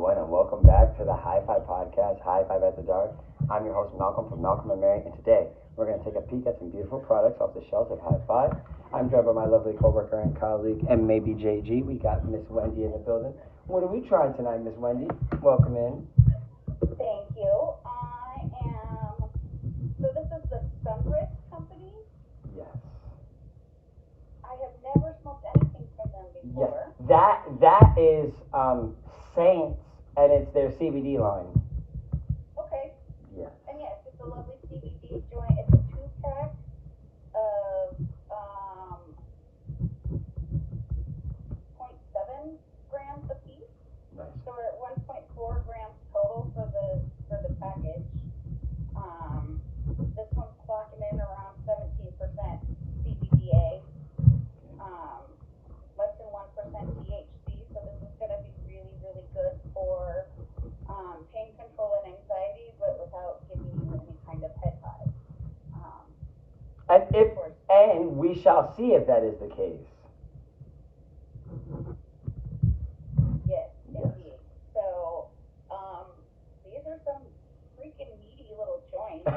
everyone, and welcome back to the HIGH-5 podcast, HIGH-5 at the Dark. I'm your host, Malcolm from Malcolm&Mary, and today we're going to take a peek at some beautiful products off the shelves of HIGH-5. I'm joined by my lovely co-worker and colleague, and maybe JG. We got Miss Wendy in the building. What are we trying tonight, Miss Wendy? Welcome in. Thank you. So this is the Sunbridge Company? Yes. I have never smoked anything from them before. Yes. That is Saints, and it's their CBD line. Okay. Yes. And yes, it's a lovely CBD joint. It's a 2-pack of 0.7 grams a piece. Nice. So we're at 1.4 grams total for the package. This one's clocking in around 17% CBDA. Less than 1% THC, so this is going to be really, really good for pain control and anxiety, but without giving you any kind of head high. And we shall see if that is the case. Yes, indeed. So, these are some freaking meaty little joints.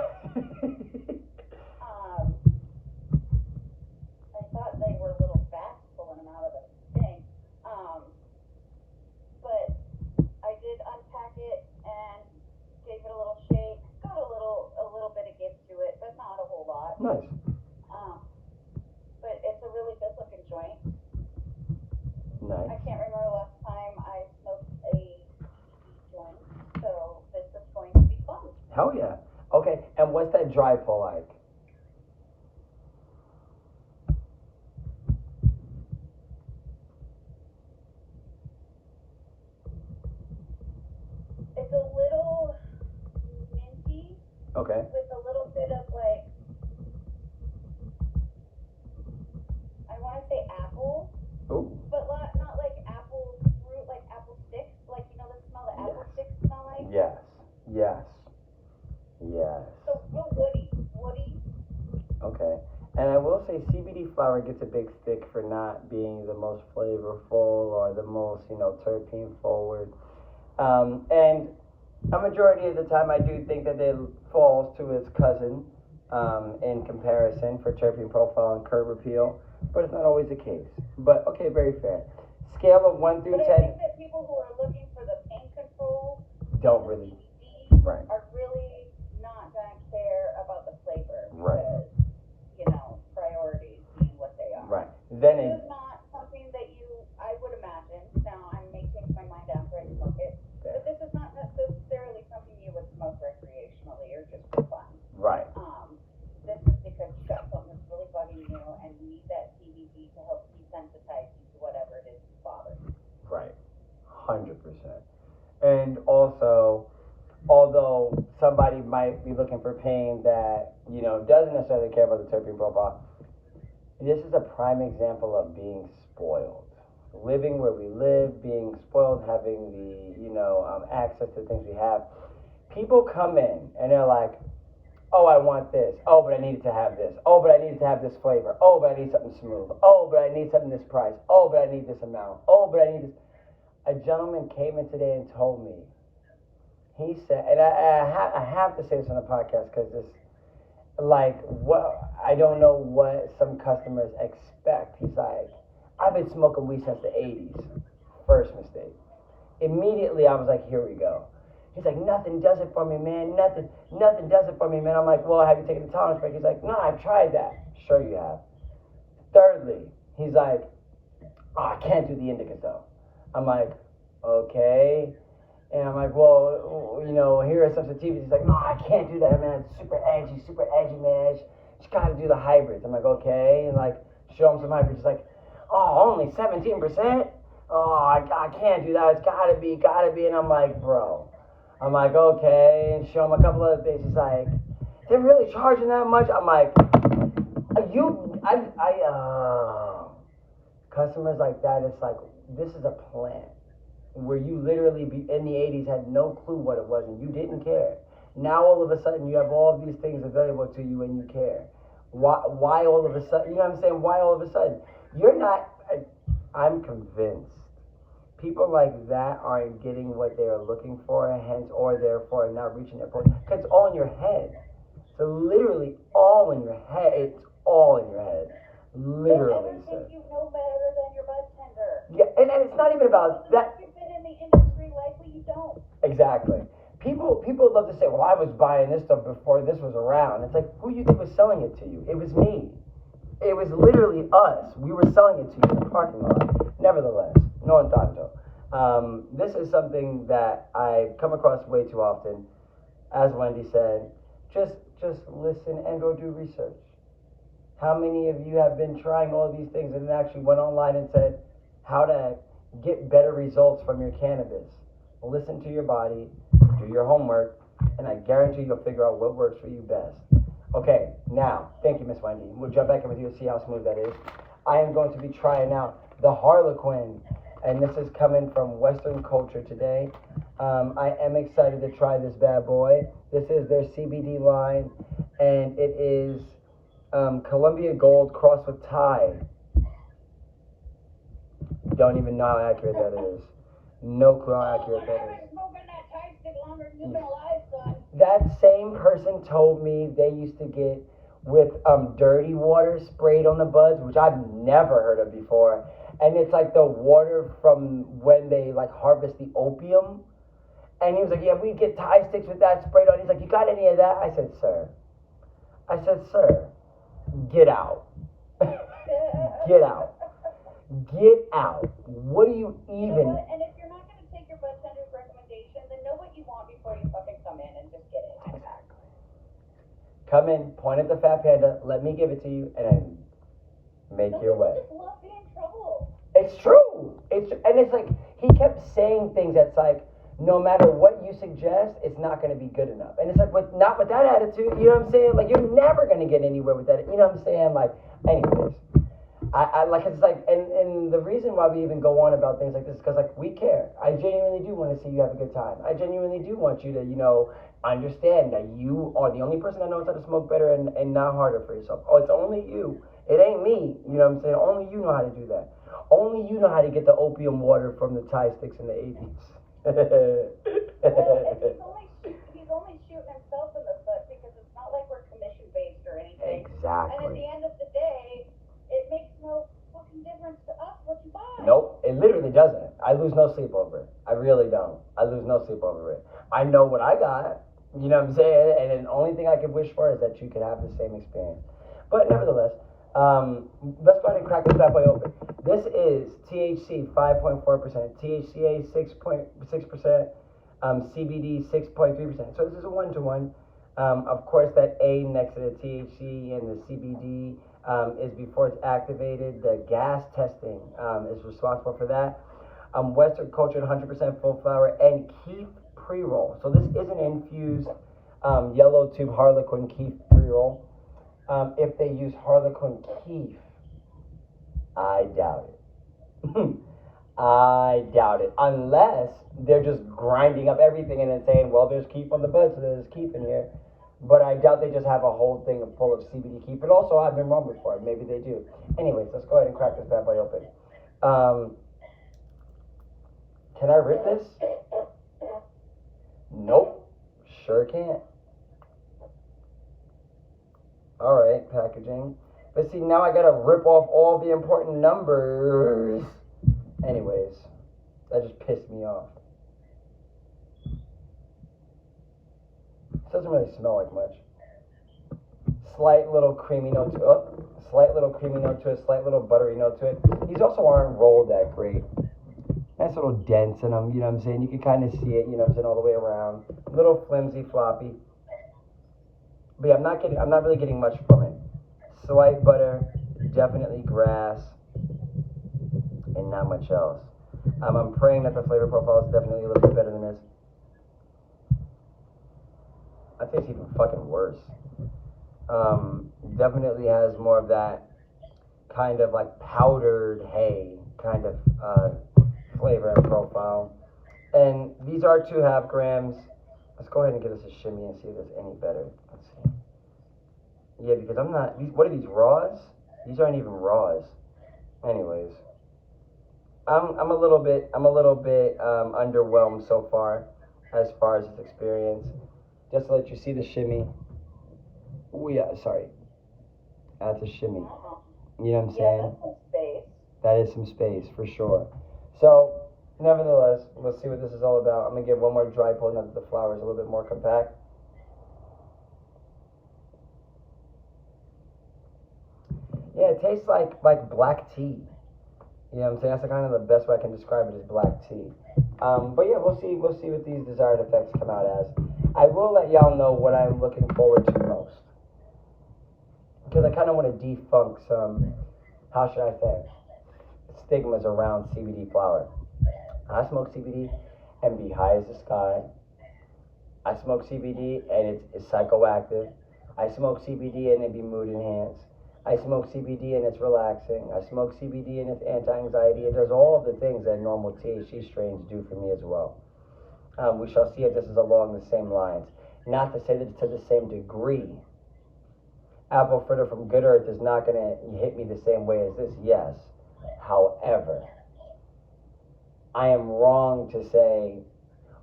I thought they were little bats pulling them out of the thing. But I did unpack it and gave it a little shake. Got a little bit of gift to it, but not a whole lot. Nice. But it's a really good looking joint. Nice. I can't remember the last time I smoked a CBD joint, so this is going to be fun. Hell yeah. Okay, and what's that dry pull like? It's a little minty. Okay. With a little bit of like, I want to say apple. Ooh. But not like apple fruit, like apple sticks. Like, you know the smell that apple sticks smell like? Yes. Yes. Yes. So real woody. Okay. And I will say CBD flower gets a big stick for not being the most flavorful or the most, terpene forward. And a majority of the time I do think that it falls to its cousin in comparison for terpene profile and curb appeal, but it's not always the case. But okay, very fair. Scale of 1 through 10. But I think that people who are looking for the pain control don't really. CBD Right. are really not going to care about the flavor. Right. Because, priorities being what they are. Right. Then this is not something that I would imagine, now I may change my mind after I smoke it, but this is not necessarily something you would smoke recreationally or just for fun. Right. This is because you got something that's really bugging you and you need that CBD to help desensitize you to whatever it is that's bothering you. Right. 100%. And also, although somebody might be looking for pain that, doesn't necessarily care about the terpene profile, this is a prime example of being spoiled. Living where we live, being spoiled, having the, access to things we have. People come in and they're like, oh, I want this. Oh, but I needed to have this. Oh, but I needed to have this flavor. Oh, but I need something smooth. Oh, but I need something this price. Oh, but I need this amount. Oh, but I need this. A gentleman came in today and told me, he said, and I have to say this on the podcast because this, I don't know what some customers expect. He's like, I've been smoking weed since the 80s. First mistake. Immediately, I was like, here we go. He's like, nothing does it for me, man. Nothing does it for me, man. I'm like, well, have you taken the tolerance break? He's like, no, I've tried that. Sure you have. Thirdly, he's like, oh, I can't do the indicas though. I'm like, okay. And I'm like, well, here are some sativas. He's like, no, I can't do that, man. It's super edgy, man. You gotta do the hybrids. I'm like, okay. And show him some hybrids. He's like, oh, only 17%? Oh, I can't do that. It's gotta be. And I'm like, bro. I'm like, okay. And show him a couple other things. He's like, they're really charging that much? I'm like, customers like that, it's like, this is a plant where you literally in the 80s had no clue what it was and you didn't care. Now all of a sudden you have all of these things available to you and you care. Why all of a sudden? You know what I'm saying? Why all of a sudden? You're not, I'm convinced people like that aren't getting what they are looking for, hence, or therefore not reaching their point. Because it's all in your head. So literally all in your head. It's all in your head. Literally. Don't ever think you know better than your bartender. Yeah, and it's not even about that. You've been in the industry, likely you don't. Exactly. People love to say, well, I was buying this stuff before this was around. It's like, who you think was selling it to you? It was me. It was literally us. We were selling it to you in the parking lot. Nevertheless, no tanto. This is something that I come across way too often. As Wendy said, just listen and go do research. How many of you have been trying all these things and actually went online and said how to get better results from your cannabis? Listen to your body, do your homework, and I guarantee you'll figure out what works for you best. Okay, now, thank you, Miss Wendy. We'll jump back in with you and see how smooth that is. I am going to be trying out the Harlequin, and this is coming from Western culture today. I am excited to try this bad boy. This is their CBD line, and it is Columbia Gold crossed with Tide. Don't even know how accurate that is. No clue how accurate that is. I've been smoking that Tide stick longer than you've been alive, son. That same person told me they used to get with dirty water sprayed on the buds, which I've never heard of before. And it's like the water from when they like harvest the opium. And he was like, yeah, we get Tide sticks with that sprayed on. He's like, you got any of that? I said, sir, get out. Get out. Get out. What do you even... You know what? And if you're not going to take your bartender's recommendation, then know what you want before you fucking come in and just get it. Exactly. Come in, point at the fat panda, let me give it to you, and then make your way. Just love being in trouble. It's true. And it's like, he kept saying things that's like, no matter what you suggest, it's not going to be good enough. And it's like, not with that attitude, you know what I'm saying? Like, you're never going to get anywhere with that, you know what I'm saying? Like, anyways. I like, it's like, and the reason why we even go on about things like this is because, like, we care. I genuinely do want to see you have a good time. I genuinely do want you to, you know, understand that you are the only person that knows how to smoke better and not harder for yourself. Oh, it's only you. It ain't me. You know what I'm saying? Only you know how to do that. Only you know how to get the opium water from the Thai sticks in the 80s. Well, he's only shooting himself in the foot because it's not like we're commission-based or anything. Exactly. And at the end of the day, it makes no fucking difference to us what you buy. Nope, it literally doesn't. I lose no sleep over it. I really don't. I lose no sleep over it. I know what I got, you know what I'm saying? And the only thing I could wish for is that you could have the same experience. But nevertheless, let's go ahead and crack this bad boy open. This is THC 5.4%, THCA 6.6%, CBD 6.3%. So this is a 1-to-1. Of course, that A next to the THC and the CBD is before it's activated. The gas testing is responsible for that. Western cultured 100% full flower and keef pre-roll. So this is an infused yellow tube Harlequin keef pre-roll. If they use Harlequin keef, I doubt it. I doubt it. Unless they're just grinding up everything and then saying, well, there's keef on the bud, so there's keef in here. But I doubt they just have a whole thing full of CBD keef. But also, I've been wrong before. Maybe they do. Anyways, let's go ahead and crack this bad boy open. Can I rip this? Nope. Sure can't. Alright, packaging. But see, now I gotta rip off all the important numbers. Anyways, that just pissed me off. It doesn't really smell like much. Slight little creamy note to it. Slight little creamy note to it. Slight little buttery note to it. These also aren't rolled that great. Nice little dents in them, you know what I'm saying? You can kind of see it, you know what I'm saying, all the way around. Little flimsy, floppy. But yeah, I'm not really getting much from it. Slight butter, definitely grass, and not much else. I'm praying that the flavor profile is definitely a little bit better than this. I think it's even fucking worse. Definitely has more of that kind of like powdered hay kind of flavor and profile. And these are 2.5 grams. Let's go ahead and give this a shimmy and see if it's any better. Let's see. Yeah, because I'm not... what are these, raws? These aren't even raws. Anyways. I'm a little bit underwhelmed so far as this experience. Just to let you see the shimmy. Oh yeah, sorry. That's a shimmy. Wow. You know what I'm Yeah, saying? that's some space. That is some space for sure. So, nevertheless, we'll see what this is all about. I'm gonna give one more dry pull now that the flour is a little bit more compact. Yeah, it tastes like black tea. You know what I'm saying? That's kind of the best way I can describe it is black tea. But yeah, we'll see what these desired effects come out as. I will let y'all know what I'm looking forward to most. Because I kind of want to defunk some, how should I say, stigmas around CBD flower. I smoke CBD and be high as the sky. I smoke CBD and it's psychoactive. I smoke CBD and it be mood enhanced. I smoke CBD and it's relaxing. I smoke CBD and it's anti-anxiety. It does all of the things that normal THC strains do for me as well. We shall see if this is along the same lines. Not to say that it's to the same degree. Apple fritter from Good Earth is not going to hit me the same way as this, yes. However, I am wrong to say,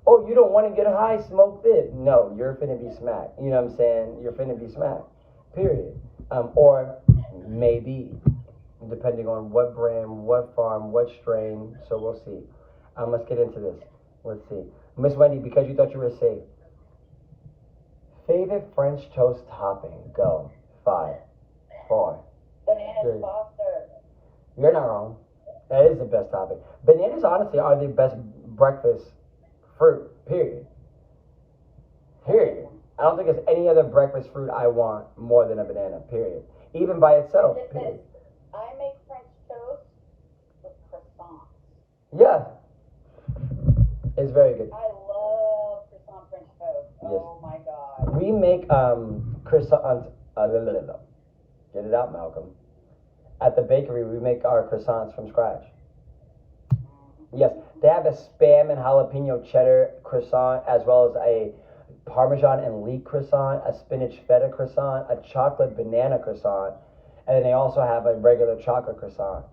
oh, you don't want to get high, smoke this. No, you're finna be smacked. You know what I'm saying? You're finna be smacked. Period. Or maybe, depending on what brand, what farm, what strain. So we'll see. Let's get into this. Let's see. Miss Wendy, because you thought you were safe. Favorite French toast topping? Go. 5, 4. Bananas 3. Foster. You're not wrong. That is the best topping. Bananas, honestly, are the best breakfast fruit. Period. Period. I don't think there's any other breakfast fruit I want more than a banana. Period. Even by itself. Period. I make French toast with croissants. Yeah. It's very good. I love croissant French toast. Yes. Oh my god. We make croissants. Get it out, Malcolm. At the bakery, we make our croissants from scratch. Yes, they have a spam and jalapeno cheddar croissant, as well as a Parmesan and leek croissant, a spinach feta croissant, a chocolate banana croissant, and then they also have a regular chocolate croissant.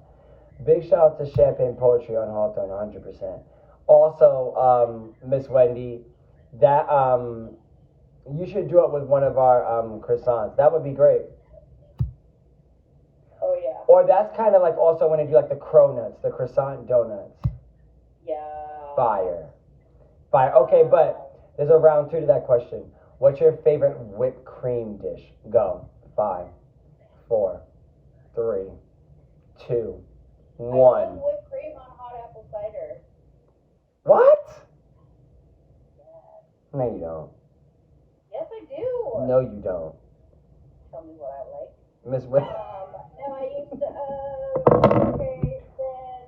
Big shout out to Champagne Poetry on Hawthorne, 100%. Also, Miss Wendy, that you should do it with one of our croissants. That would be great. Oh yeah. Or that's kind of like also when they do like the cronuts, the croissant donuts. Yeah. Fire. Okay, but there's a round 2 to that question. What's your favorite whipped cream dish? Go. 5, 4, 3, 2, 1. I love whipped cream on hot apple cider. What? Yes. No, you don't. Yes, I do. No, you don't. Tell me what I like. Miss Wendy. No, I used to, okay, then,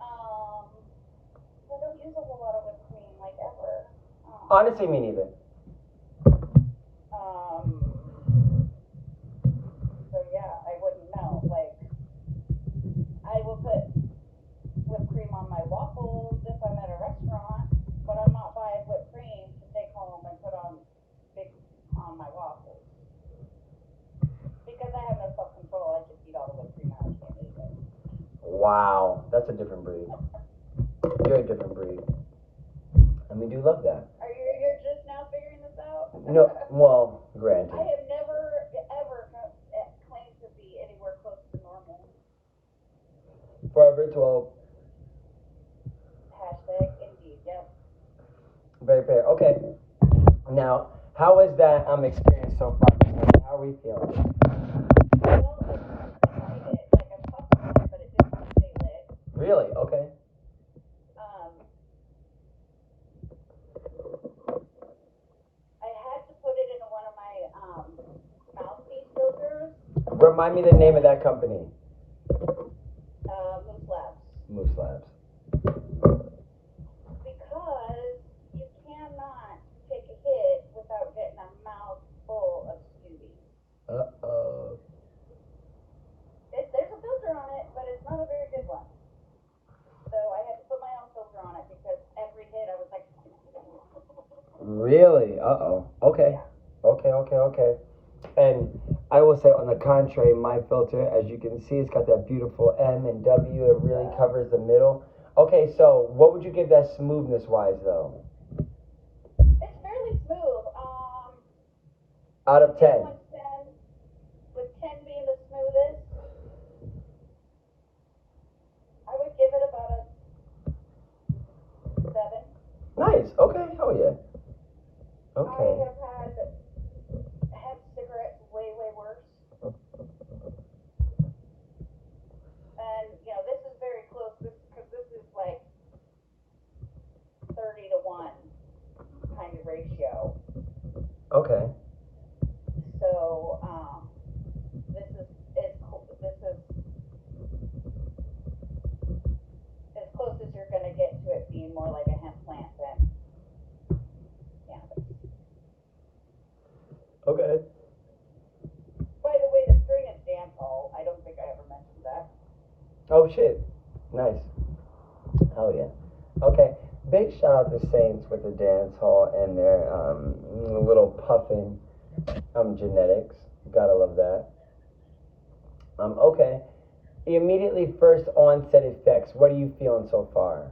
I don't use a whole lot of whipped cream, like, ever. Honestly, me neither. So yeah, I wouldn't know, like, I will put whipped cream on my waffles if I'm at a restaurant, but I'm not buying whipped cream to take home and put on my waffles. Because I have no self-control, I just eat all the whipped cream out of can't eat it. Wow, that's a different breed. You're a different breed. And we do love that. You're just now figuring this out? No, well, granted. I have never, ever claimed to be anywhere close to normal. Forever 12. Hashtag indeed, yep. Very fair. Okay. Now, how is that experience so far? How are we feeling? Well, I tried it, like I've talked about it, but it didn't stay lit. Really? Okay. I had to put it in one of my mouthpiece filters. Remind me the name of that company. Moose Labs. Moose Labs. Because you cannot take a hit without getting a mouthful of Scooby. Uh-oh. There's a filter on it, but it's not a very good one. So I had to put my own filter on it because every hit I was like... Really? Uh-oh. Okay. Yeah. Okay. And I will say, on the contrary, my filter, as you can see, it's got that beautiful M and W. It really covers the middle. Okay, so what would you give that smoothness-wise, though? It's fairly smooth. Out of 10. With 10 being the smoothest, I would give it about a 7. Nice. Okay. Hell yeah. Okay. I have had hemp cigarettes way, way worse. And, this is very close because this is like 30-to-1 kind of ratio. Okay. So, this is as close as you're going to get to it being more like a hemp plant than cannabis. Okay. By the way, the strain is Dancehall. I don't think I ever mentioned that. Oh shit. Nice. Hell yeah. Okay. Big shout out to Saints with the Dancehall and their little puffin genetics. Gotta love that. Okay. Immediately first onset effects. What are you feeling so far?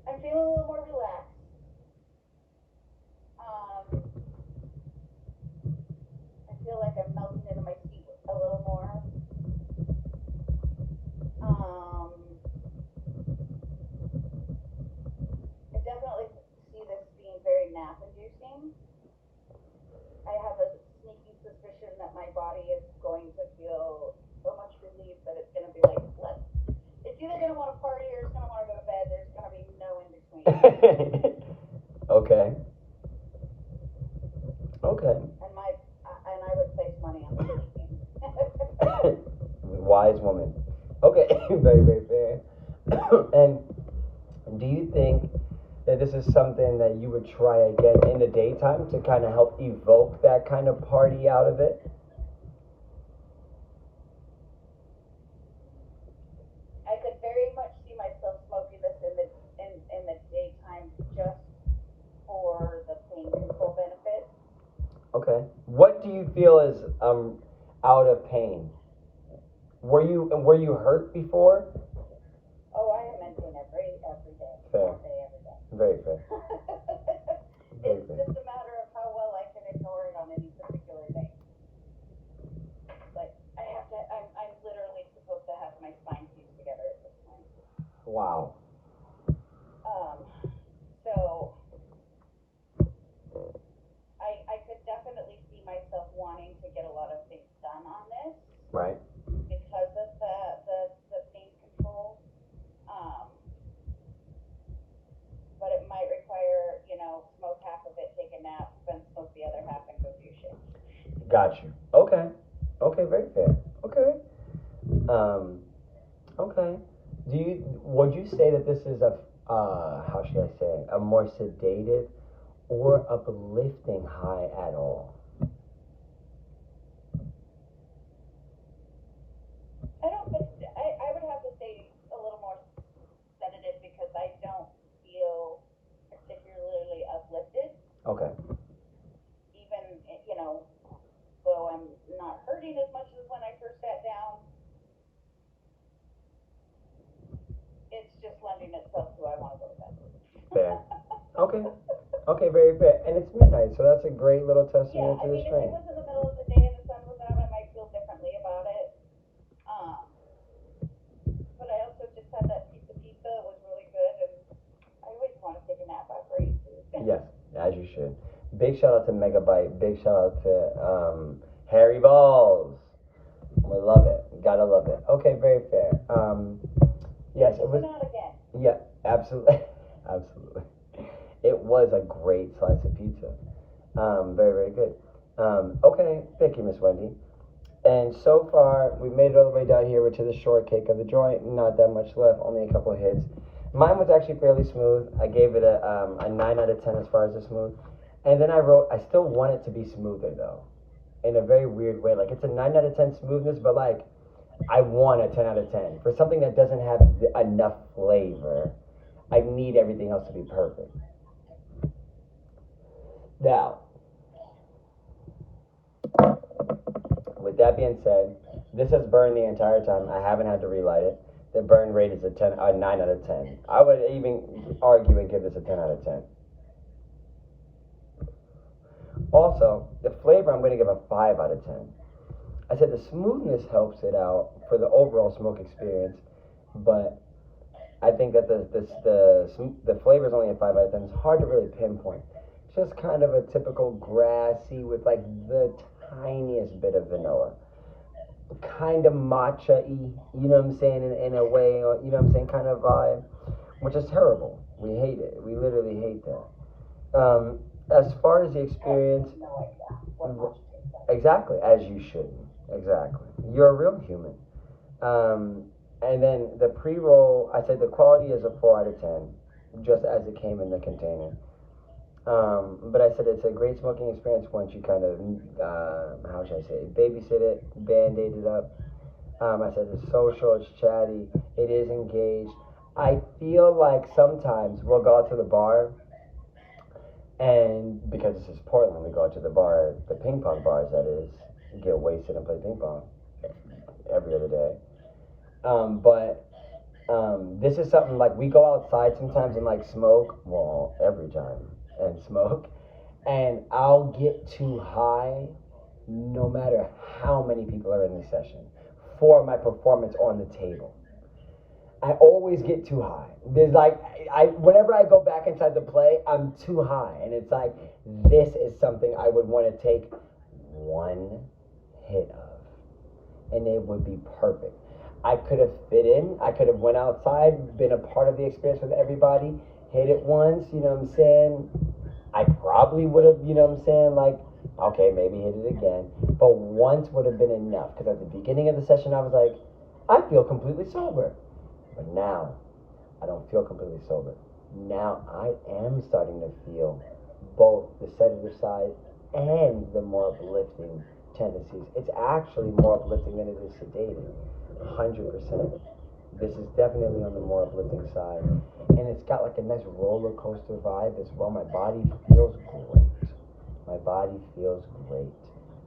I'm feeling a little more relaxed. I feel like I'm melting into my seat a little more. I definitely see this being very nap-inducing. I have a sneaky suspicion that my body is going to feel so much relief that it's going to be like, it's either going to want to party or it's going to want to go to bed. There's going to be no in between. Okay. Okay. And I would place money on the sleeping. Wise woman. Okay. Very, very fair. And do you think that this is something that you would try again in the daytime to kind of help evoke that kind of party out of it? I could very much see myself smoking this in the daytime just for the pain control benefit. Okay. What do you feel is out of pain? Were you hurt before? Oh, I am in pain every day. Fair. All day, every day. Very fair. It's just a matter of how well I can ignore it on any particular day. Like, I'm literally supposed to have my spine fused together at this point. Wow. So, I could definitely see myself wanting to get a lot of things done on this. Right. Because of the pain control. But it might require, smoke half of it, take a nap, then smoke the other half and go do shit. Got you. Okay. Okay, very fair. Okay. Okay. Would you say that this is how should I say, a more sedated or uplifting high at all? I would have to say a little more sedative because I don't feel particularly uplifted. Okay. Even, though I'm not hurting as much as when I first sat down, it's just lending itself to I want to go to bed. Fair. Okay. Okay, very fair. And it's midnight, so that's a great little testament to the if strain. it was in the middle of the day and the sun was out, I might feel differently about it. But I also just had that piece of pizza. It was really good, and I always want to take a nap after I eat food. Yes, as you should. Big shout out to Megabyte. Big shout out to Harry Balls. We love it. Gotta love it. Okay, very fair. Yes, it was. Not again. Yeah, absolutely, absolutely. It was a great slice of pizza. Very, very good. Okay, thank you, Miss Wendy. And so far, we made it all the way down here. We're to the shortcake of the joint. Not that much left, only a couple of hits. Mine was actually fairly smooth. I gave it a 9 out of 10 as far as the smooth. And then I wrote, I still want it to be smoother, though. In a very weird way. Like, it's a 9 out of 10 smoothness, but, like, I want a 10 out of 10. For something that doesn't have enough flavor, I need everything else to be perfect. Now, With that being said, this has burned the entire time. I haven't had to relight it. The burn rate is a 9 out of 10. I would even argue and give this a 10 out of 10. Also, the flavor I'm going to give a 5 out of 10. I said the smoothness helps it out for the overall smoke experience, but I think that the flavor is only a 5 out of 10. It's hard to really pinpoint. It's just kind of a typical grassy with like the tiniest bit of vanilla. Kind of matcha-y, you know what I'm saying, in a way, or, you know what I'm saying, kind of vibe, which is terrible. We hate it. We literally hate that. As far as the experience, exactly, as you should. Exactly. You're a real human. And then the pre-roll, I said the quality is a 4 out of 10, just as it came in the container. But I said it's a great smoking experience once you kind of, how should I say, babysit it, band-aid it up. I said it's social, it's chatty, it is engaged. I feel like sometimes we'll go out to the bar, and because this is Portland, we go out to the bar, the ping pong bars that is, get wasted and play ping pong every other day. This is something like we go outside sometimes and like smoke, well, every time, and smoke, and I'll get too high no matter how many people are in the session for my performance on the table. I always get too high. There's like, whenever I go back inside the play, I'm too high, and it's like, this is something I would want to take one hit of, and it would be perfect. I could have fit in, I could have went outside, been a part of the experience with everybody, hit it once, you know what I'm saying? I probably would have, you know what I'm saying, like, okay, maybe hit it again, but once would have been enough, because at the beginning of the session, I was like, I feel completely sober, but now, I don't feel completely sober. Now, I am starting to feel both the sedative side and the more uplifting tendencies. It's actually more uplifting than it is sedating, 100%. This is definitely on the more uplifting side. And it's got like a nice roller coaster vibe as well. My body feels great. My body feels great.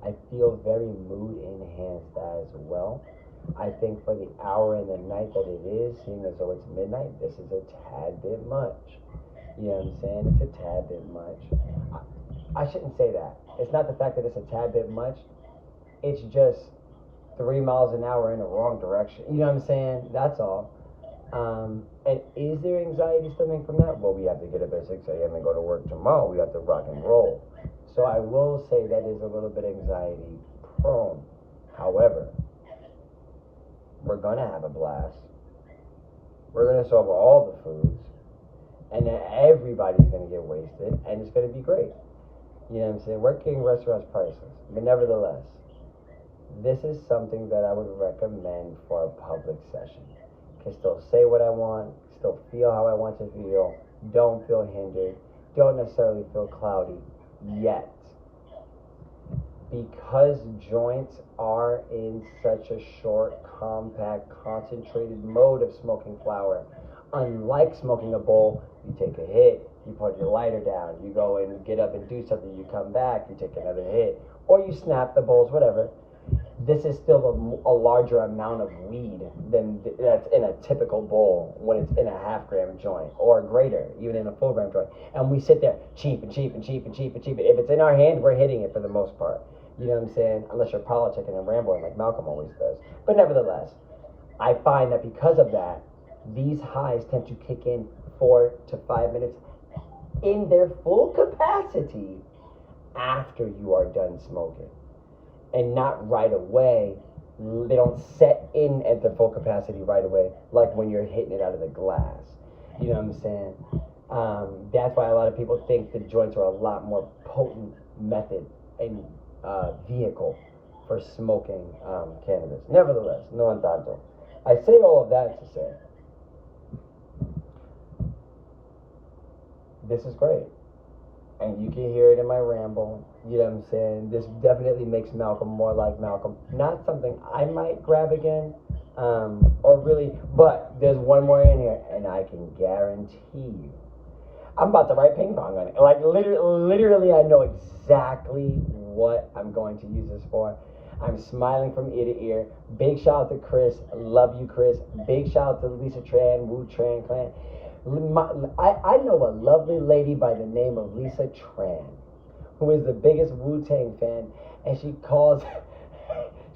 I feel very mood enhanced as well. I think for the hour in the night that it is, seeing as though it's midnight, this is a tad bit much. You know what I'm saying? It's a tad bit much. I shouldn't say that. It's not the fact that it's a tad bit much. It's just 3 miles an hour in the wrong direction. You know what I'm saying? That's all. And is there anxiety stemming from that? Well, we have to get up at 6 a.m. and go to work tomorrow. We have to rock and roll. So I will say that is a little bit anxiety prone. However, we're going to have a blast. We're going to serve all the foods. And then everybody's going to get wasted. And it's going to be great. You know what I'm saying? Working restaurants priceless. But nevertheless, this is something that I would recommend for a public session. Can still say what I want, still feel how I want to feel, don't feel hindered, don't necessarily feel cloudy yet. Because joints are in such a short, compact, concentrated mode of smoking flower, unlike smoking a bowl, you take a hit, you put your lighter down, you go and get up and do something, you come back, you take another hit, or you snap the bowls, whatever. This is still a larger amount of weed than that's in a typical bowl when it's in a half-gram joint, or greater, even in a full-gram joint. And we sit there, cheap and cheap and cheap and cheap and cheap. If it's in our hand, we're hitting it for the most part. You know what I'm saying? Unless you're politicking and rambling like Malcolm always does. But nevertheless, I find that because of that, these highs tend to kick in 4 to 5 minutes in their full capacity after you are done smoking. And not right away. They don't set in at their full capacity right away, like when you're hitting it out of the glass. You know what I'm saying? That's why a lot of people think the joints are a lot more potent method and vehicle for smoking cannabis. Nevertheless, no entanto. I say all of that to say, this is great. And you can hear it in my ramble. You know what I'm saying? This definitely makes Malcolm more like Malcolm. Not something I might grab again, or really, but there's one more in here, and I can guarantee you, I'm about to write ping pong on it. Like, literally, I know exactly what I'm going to use this for. I'm smiling from ear to ear. Big shout out to Chris. Love you, Chris. Big shout out to Lisa Tran, Wu Tran Clan. I know a lovely lady by the name of Lisa Tran, who is the biggest Wu-Tang fan, and she calls her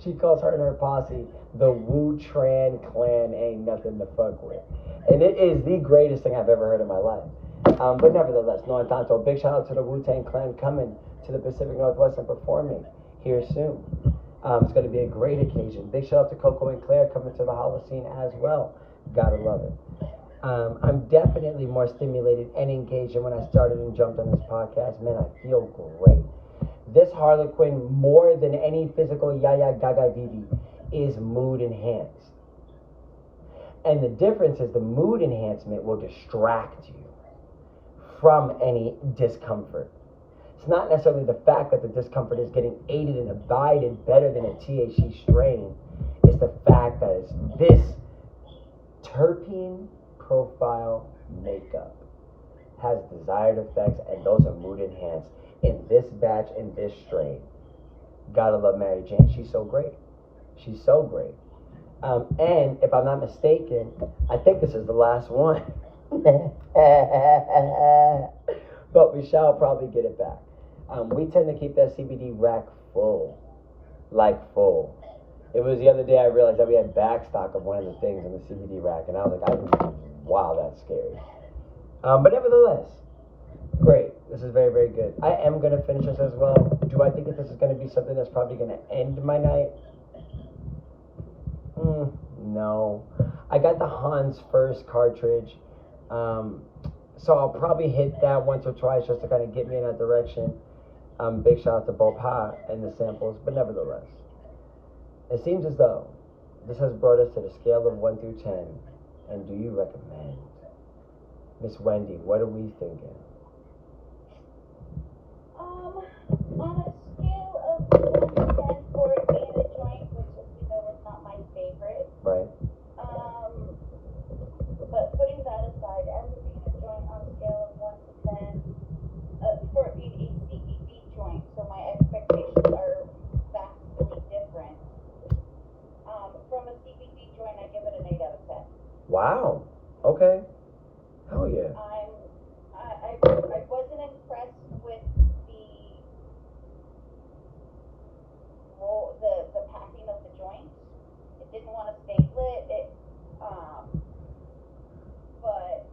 and her posse the Wu Tran Clan. Ain't nothing to fuck with. And it is the greatest thing I've ever heard in my life. But nevertheless, no tanto. Big shout out to the Wu-Tang Clan coming to the Pacific Northwest and performing here soon. It's going to be a great occasion. Big shout out to Coco and Claire coming to the Holocene as well. Gotta love it. I'm definitely more stimulated and engaged than when I started and jumped on this podcast. Man, I feel great. This Harlequin, more than any physical yaya gaga vivi, is mood enhanced. And the difference is the mood enhancement will distract you from any discomfort. It's not necessarily the fact that the discomfort is getting aided and abided better than a THC strain. It's the fact that it's this terpene profile makeup has desired effects, and those are mood enhanced in this batch, in this strain. Gotta love Maryjane. She's so great. She's so great. And if I'm not mistaken, I think this is the last one. But we shall probably get it back. We tend to keep that CBD rack full. Like full. It was the other day I realized that we had backstock of one of the things in the CBD rack, and I was like, wow, that's scary. But nevertheless, great. This is very, very good. I am going to finish this as well. Do I think that this is going to be something that's probably going to end my night? No. I got the Hans first cartridge, so I'll probably hit that once or twice just to kind of get me in that direction. Big shout out to Bob Ha and the samples, but nevertheless, it seems as though this has brought us to the scale of 1 through 10. And do you recommend? Miss Wendy, what are we thinking? On a scale of 1 to 10 for it being a joint, which is, is not my favorite. Right. But putting that aside, as it being a joint on a scale of 1 to 10, for it being a CBD joint, so my expectations are vastly different. From a CBD joint, I give it an 8 out of 10. Wow. Okay. Hell yeah. I wasn't impressed with the packing of the joint. It didn't want to staple it. But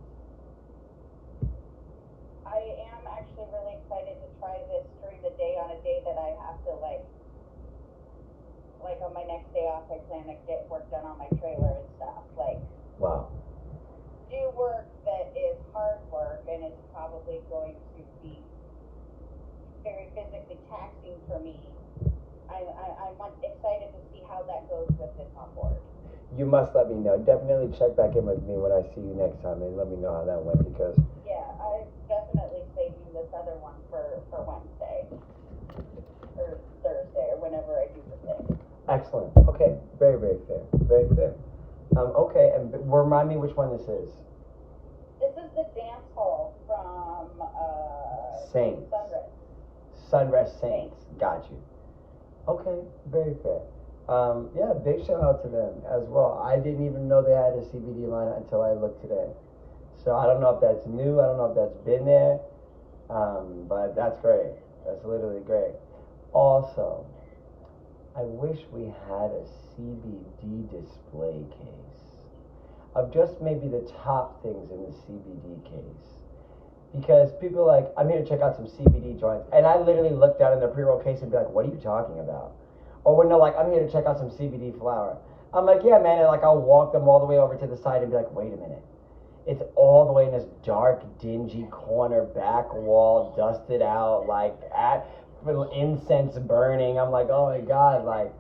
I am actually really excited to try this during the day on a day that I have to like on my next day off, I plan to get work done on my trailer and stuff. Wow. Do work that is hard work and is probably going to be very physically taxing for me. I'm excited to see how that goes with this on board. You must let me know. Definitely check back in with me when I see you next time and let me know how that went, because yeah, I'm definitely saving this other one for Wednesday or Thursday or whenever I do the thing. excellent. Okay, very, very fair. Very fair. Okay, and remind me which one this is. This is the Dancehall from Saints. Sunrest Saints. Got you. Okay, very fair. Yeah, big shout out to them as well. I didn't even know they had a CBD line until I looked today. So I don't know if that's new. I don't know if that's been there. But that's great. That's literally great. Also, I wish we had a CBD display case of just maybe the top things in the CBD case. Because people are like, I'm here to check out some CBD joints. And I literally look down in their pre-roll case and be like, what are you talking about? Or when they're like, I'm here to check out some CBD flower. I'm like, yeah, man. And like, I'll walk them all the way over to the side and be like, wait a minute. It's all the way in this dark, dingy corner, back wall, dusted out, like, incense burning. I'm like, oh my God, like,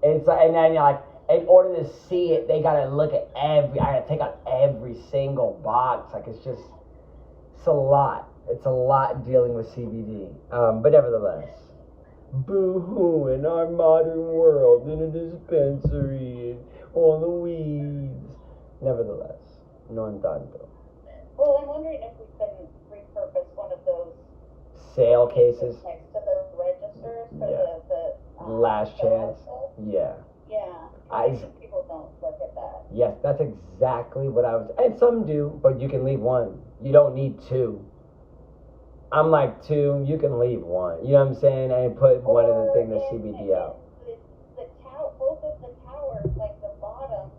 it's like, and then you're like, in order to see it, they gotta look at I gotta take out every single box. Like, it's a lot. It's a lot dealing with CBD. But nevertheless, boo-hoo, in our modern world, in a dispensary, and all the weeds. Nevertheless, non tanto. Well, I'm wondering if we can repurpose one of those Sale cases. next to the registers for the Last chance. Yeah. Yeah. I think people don't look at that. Yes, that's exactly what I was. And some do, but you can leave one. You don't need two. I'm like, two, you can leave one. You know what I'm saying? And put one of the thing, the CBD out. Both of the towers, like the bottom,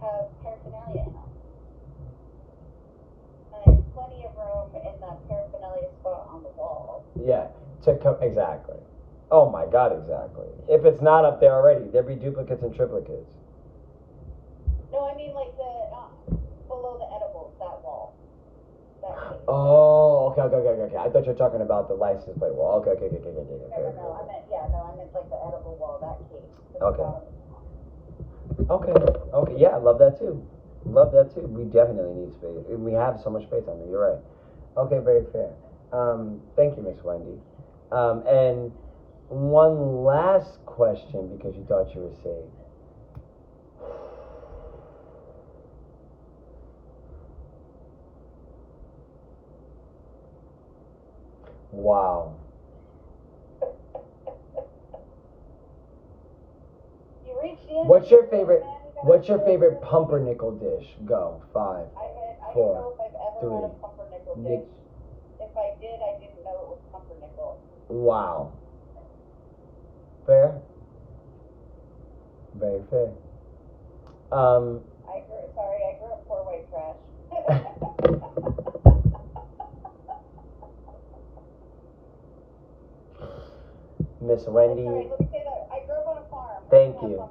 have paraphernalia in them. And there's plenty of room in that paraphernalia spot on the wall. Yeah, exactly. Oh my God, exactly. If it's not up there already, there'd be duplicates and triplicates. No, I mean like the below the edibles, that wall. Oh, okay. I thought you were talking about the license plate wall. Okay. No, I meant like the edible wall, that case. Okay, yeah, I love that too. We definitely need space. We have so much space on there, you're right. Okay, very fair. Thank you, Miss Wendy. And one last question, because you thought you were safe. Wow. You reached the end. What's your favorite pumpernickel dish? Go. 5, 4, I don't know if I've ever 3. had a pumpernickel dish. If I did, I didn't know it was pumpernickel. Wow. Fair. Very fair. I grew up poor white trash. Miss Wendy. Sorry, let me say that. I grew up on a farm. Thank you.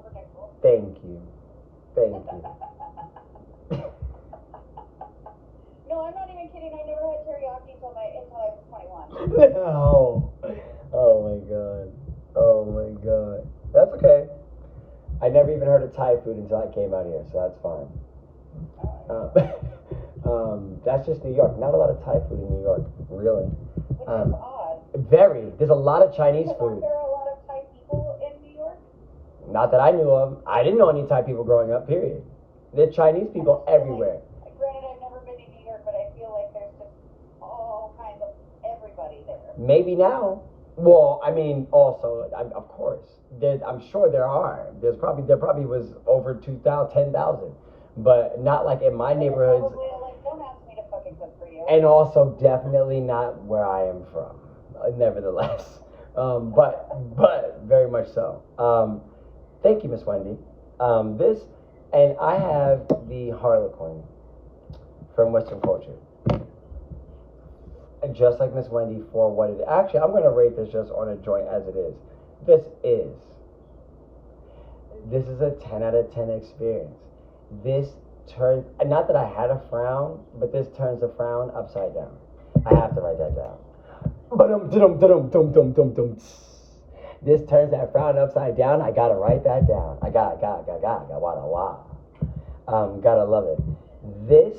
No, I'm not even kidding. I never had teriyaki until I was 21. No. Oh my God. That's okay. I never even heard of Thai food until I came out here, so that's fine. That's just New York. Not a lot of Thai food in New York, really. Which is odd. Very. There's a lot of Chinese food. Are there a lot of Thai people in New York? Not that I knew of. I didn't know any Thai people growing up, period. There's Chinese people everywhere. Granted, I've never been to New York, but I feel like there's just all kinds of everybody there. Maybe now. Well, I mean, also, of course, I'm sure there are. There probably was over 2,000, 10,000, but not like in my neighborhoods. Probably, don't ask me to fucking cook for you. And also, definitely not where I am from. Nevertheless, but very much so. Thank you, Miss Wendy. And I have the Harlequin from Western Culture. And just like Miss Wendy, for what it is. Actually, I'm going to rate this just on a joint as it is. This is a 10 out of 10 experience. This turns, not that I had a frown, but this turns a frown upside down. I have to write that down. This turns that frown upside down. I gotta write that down. Gotta love it. This,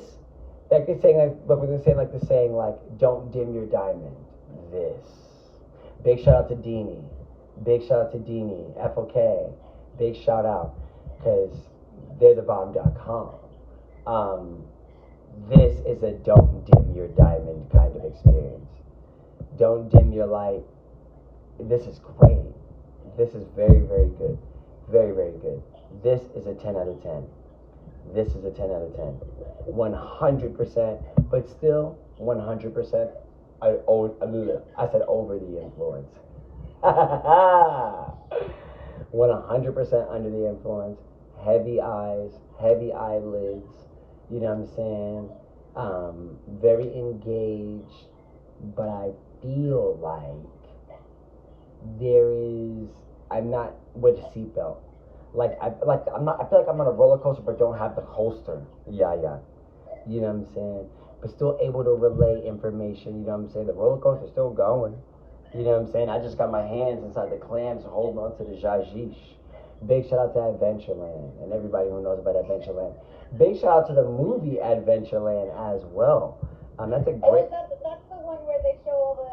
like they saying, the saying, don't dim your diamond. This. Big shout out to Deanie. FOK. Big shout out, because they're the bomb.com. This is a don't dim your diamond kind of experience. Don't dim your light. This is great. This is very, very good. Very, very good. This is a 10 out of 10. This is a 10 out of 10. 100%, but still 100%. I said over the influence. 100% under the influence. Heavy eyes, heavy eyelids. You know what I'm saying? Very engaged, but I feel like I'm not with a seatbelt. I feel like I'm on a roller coaster but don't have the holster. Yeah. You know what I'm saying? But still able to relay information, you know what I'm saying? The roller coaster's still going. You know what I'm saying? I just got my hands inside the clams holding on to the jajish. Big shout out to Adventureland and everybody who knows about Adventureland. Big shout out to the movie Adventureland as well. That's a great... That's the one where they show all the,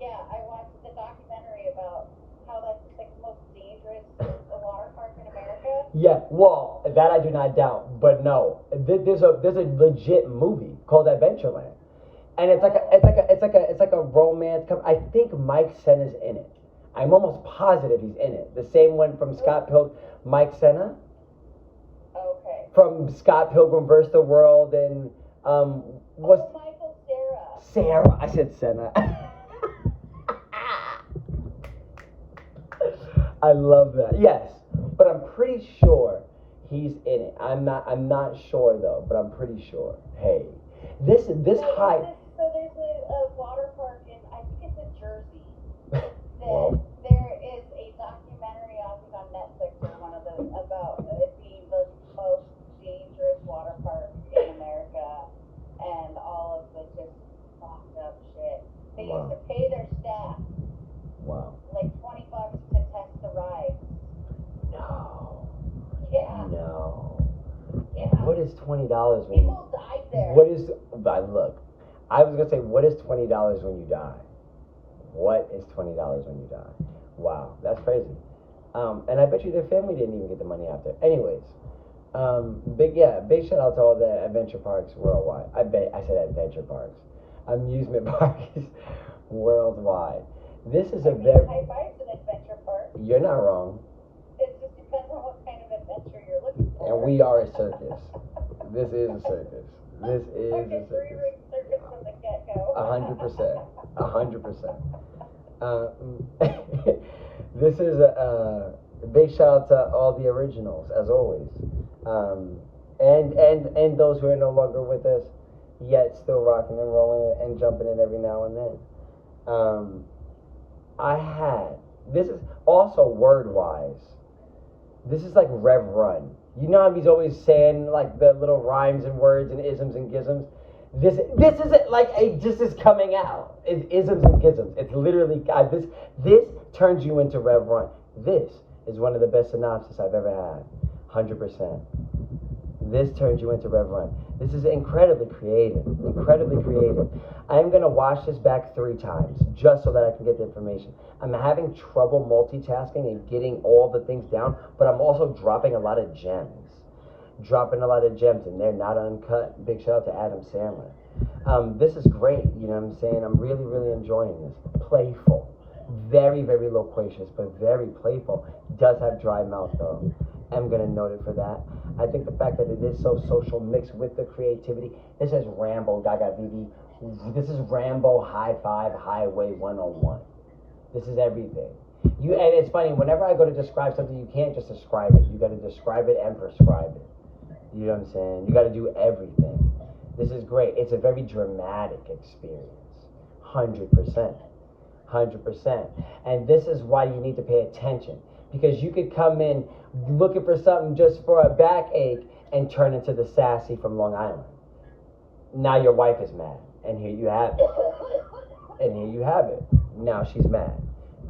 I watched the documentary about how that's the most dangerous water park in America. Yeah, well, that I do not doubt, but no, there's a legit movie called Adventureland, and it's like a romance. I think Mike Senna's in it. I'm almost positive he's in it. The same one from Scott Pilgrim, Mike Senna. Okay. From Scott Pilgrim vs. the World and Michael Cera. Sarah. I said Senna. I love that. Yes, but I'm pretty sure he's in it. I'm not sure though, but I'm pretty sure. Hey, this high. So there's a water park in, I think it's in Jersey. Well, There is a documentary I think on Netflix or one of those about it being the most dangerous water park in America and all of the just fucked up shit. They used to pay their staff like $20 to test the ride. No. Yeah. No. Yeah. What is $20 when People died there. What is? Look, I was gonna say, what is $20 when you die? What is $20 when you die? Wow, that's crazy. And I bet you their family didn't even get the money after. Anyways, big shout out to all the adventure parks worldwide. I said adventure parks, amusement parks worldwide. This is High-Five's an adventure park. You're not wrong. It just depends on what kind of adventure you're looking for. And we are a circus. This is a circus. This is a circus. Three-ring circus from the get-go. 100%. 100%. This is a big shout out to all the originals, as always, and those who are no longer with us, yet still rocking and rolling and jumping in every now and then. This is also word-wise. This is like Rev Run. You know how he's always saying like the little rhymes and words and isms and gisms? This isn't like just is coming out. It's isms and gisms. It's literally, this turns you into Rev Run. This is one of the best synopsis I've ever had. 100%. This turns you into Rev Run. This is incredibly creative. Incredibly creative. I'm going to watch this back 3 times just so that I can get the information. I'm having trouble multitasking and getting all the things down, but I'm also dropping a lot of gems. And they're not uncut. Big shout out to Adam Sandler. This is great, you know what I'm saying? I'm really, really enjoying this. Playful. Very, very loquacious, but very playful. Does have dry mouth though. I'm going to note it for that. I think the fact that it is so social mixed with the creativity. This is Ramble, Gaga Vivi. This is Rambo, HIGH-5, Highway 101. This is everything. And it's funny, whenever I go to describe something, you can't just describe it. You got to describe it and prescribe it. You know what I'm saying? You got to do everything. This is great. It's a very dramatic experience. 100%. 100%. And this is why you need to pay attention. Because you could come in looking for something just for a backache and turn into the sassy from Long Island. Now your wife is mad. And here you have it. Now she's mad.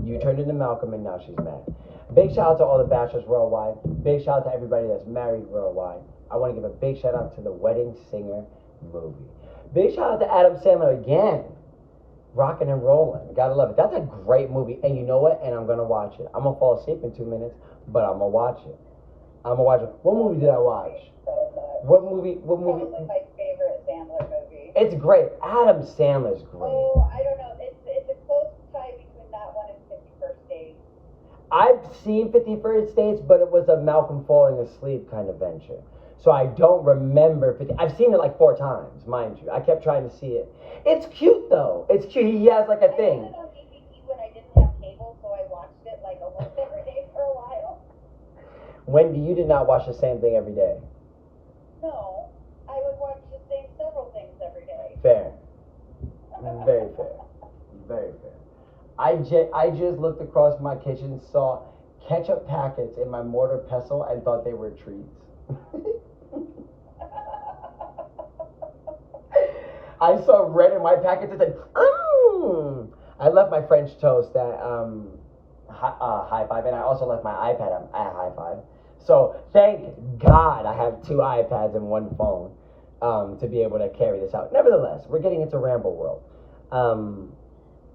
You turned into Malcolm and now she's mad. Big shout out to all the bachelors worldwide. Big shout out to everybody that's married worldwide. I want to give a big shout out to the Wedding Singer movie. Big shout out to Adam Sandler again. Rocking and rolling. Gotta love it. That's a great movie. And you know what? And I'm going to watch it. I'm going to fall asleep in 2 minutes, but I'm going to watch it. What movie did I watch? What movie? Probably my favorite Sandler movie. It's great. Adam Sandler's great. Oh, I don't know. It's a close tie between that one and 51st Dates. I've seen 51st Dates, but it was a Malcolm falling asleep kind of venture. So I don't remember. I've seen it like 4 times, mind you. I kept trying to see it. It's cute, though. It's cute. He has like a thing. I watched it on DVD when I didn't have cable, so I watched it like almost every day for a while. Wendy, you did not watch the same thing every day. No, I would watch the same several things every day. Fair. Very fair. Very fair. I just looked across my kitchen, saw ketchup packets in my mortar pestle, and thought they were treats. I saw red in my packets and said, I left my French toast at HIGH-5, and I also left my iPad at HIGH-5. So thank God I have 2 iPads and 1 phone to be able to carry this out. Nevertheless, we're getting into Ramble World.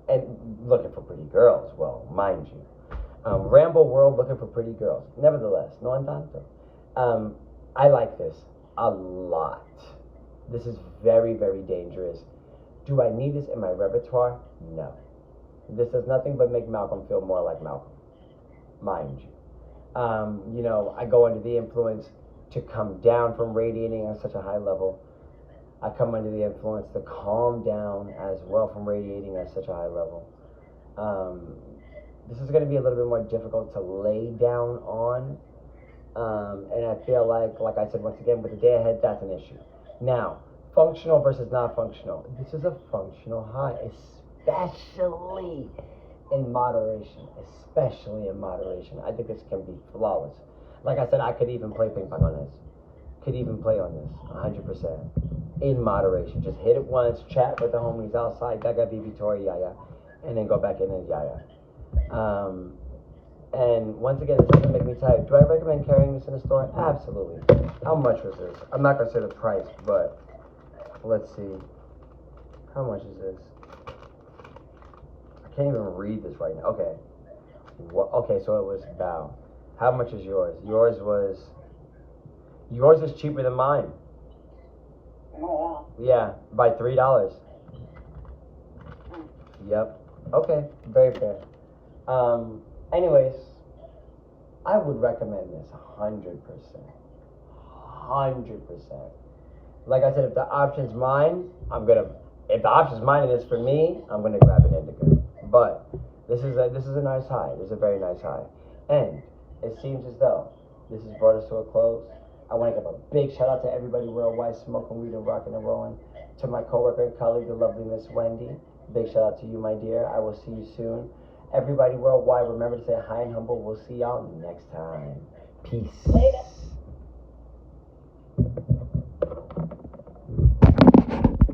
And looking for pretty girls, well, mind you. Ramble World looking for pretty girls. Nevertheless, no entanto. I like this a lot. This is very, very dangerous. Do I need this in my repertoire? No. This does nothing but make Malcolm feel more like Malcolm, mind you. You know, I go under the influence to come down from radiating on such a high level. I come under the influence to calm down as well from radiating at such a high level. This is going to be a little bit more difficult to lay down on. And I feel like I said once again, with the day ahead, that's an issue. Now, functional versus not functional. This is a functional high, especially in moderation. Especially in moderation. I think this can be flawless. Like I said, I could even play ping pong on this. Could even play on this, 100%. In moderation. Just hit it once, chat with the homies outside, Gaga, BB, Tori, Yaya, and then go back in and Yaya. And once again, this doesn't make me tired. Do I recommend carrying this in the store? Absolutely. How much was this? I'm not going to say the price, but let's see. How much is this? I can't even read this right now. Okay. Okay, so it was Bow. How much is yours? Yours is cheaper than mine. Oh, Yeah, by $3. Yep. Okay, very fair. Anyways, I would recommend this 100%. 100%. Like I said, if the option's mine, if the option's mine and it's for me, I'm gonna grab an indica. But this is a nice high. This is a very nice high. And it seems as though this has brought us to a close. I want to give a big shout out to everybody worldwide smoking weed and rocking and rolling. To my coworker and colleague, the lovely Miss Wendy. Big shout out to you, my dear. I will see you soon. Everybody worldwide, remember to say hi and humble. We'll see y'all next time. Peace. Later.